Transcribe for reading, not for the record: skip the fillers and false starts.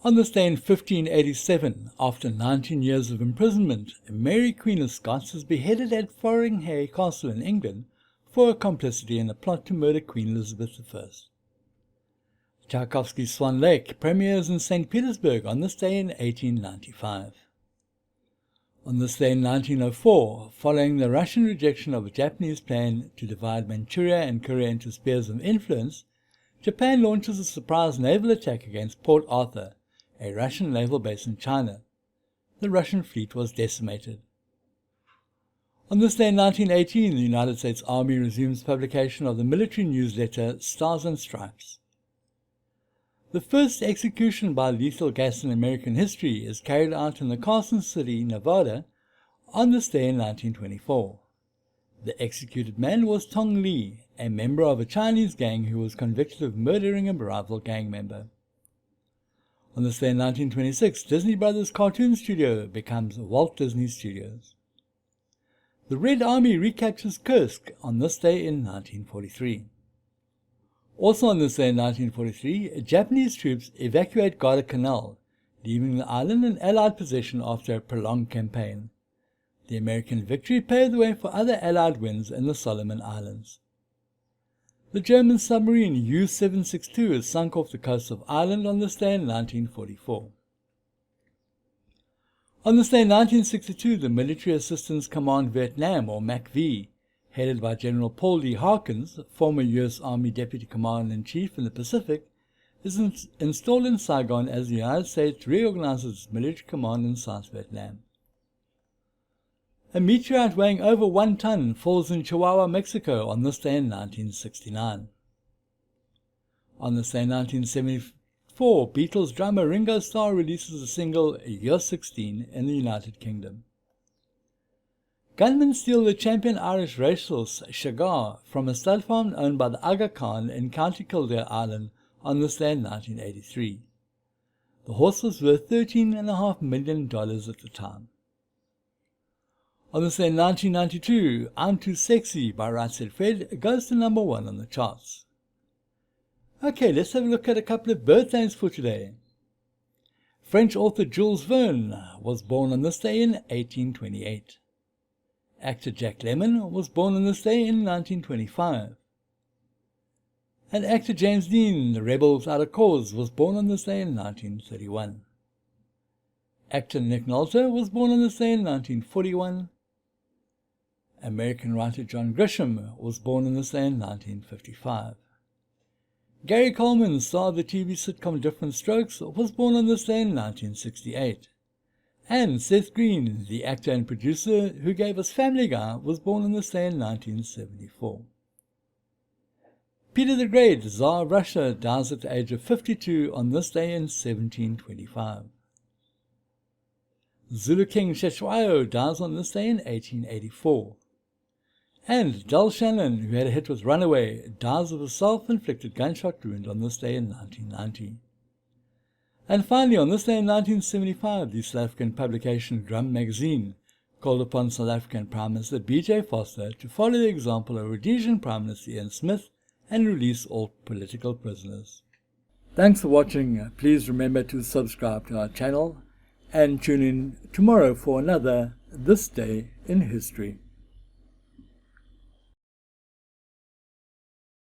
On this day in 1587, after 19 years of imprisonment, Mary Queen of Scots was beheaded at Fotheringhay Castle in England for her complicity in a plot to murder Queen Elizabeth I. Tchaikovsky's Swan Lake premieres in St. Petersburg on this day in 1895. On this day in 1904, following the Russian rejection of a Japanese plan to divide Manchuria and Korea into spheres of influence, Japan launches a surprise naval attack against Port Arthur, a Russian naval base in China. The Russian fleet was decimated. On this day in 1918, the United States Army resumes publication of the military newsletter Stars and Stripes. The first execution by lethal gas in American history is carried out in the Carson City, Nevada, on this day in 1924. The executed man was Tong Li, a member of a Chinese gang who was convicted of murdering a rival gang member. On this day in 1926, Disney Brothers Cartoon Studio becomes Walt Disney Studios. The Red Army recaptures Kursk on this day in 1943. Also on this day in 1943, Japanese troops evacuate Guadalcanal, leaving the island in Allied possession after a prolonged campaign. The American victory paved the way for other Allied wins in the Solomon Islands. The German submarine U-762 is sunk off the coast of Ireland on this day in 1944. On this day in 1962, the Military Assistance Command Vietnam, or MACV, headed by General Paul D. Harkins, former U.S. Army Deputy Commander-in-Chief in the Pacific, is installed in Saigon as the United States reorganizes its military command in South Vietnam. A meteorite weighing over 1 ton falls in Chihuahua, Mexico on this day in 1969. On this day in 1974, Beatles drummer Ringo Starr releases the single You're 16 in the United Kingdom. Gunmen steal the champion Irish racehorse Shagar from a stud farm owned by the Aga Khan in County Kildare, Ireland on this day in 1983. The horse was worth $13.5 million at the time. On this day in 1992, I'm Too Sexy by Right Said Fred goes to number 1 on the charts. Okay, let's have a look at a couple of birthdays for today. French author Jules Verne was born on this day in 1828. Actor Jack Lemmon was born on this day in 1925. And actor James Dean, the Rebel Without a Cause, was born on this day in 1931. Actor Nick Nolte was born on this day in 1941. American writer John Grisham was born on this day in 1955. Gary Coleman, star of the TV sitcom Different Strokes, was born on this day in 1968. And Seth Green, the actor and producer who gave us Family Guy, was born on this day in 1974. Peter the Great, Tsar of Russia, dies at the age of 52 on this day in 1725. Zulu King Cetshwayo dies on this day in 1884. And Del Shannon, who had a hit with Runaway, dies of a self-inflicted gunshot wound on this day in 1990. And finally, on this day in 1975, the South African publication Drum Magazine called upon South African Prime Minister B.J. Foster to follow the example of Rhodesian Prime Minister Ian Smith and release all political prisoners. Thanks for watching. Please remember to subscribe to our channel and tune in tomorrow for another This Day in History.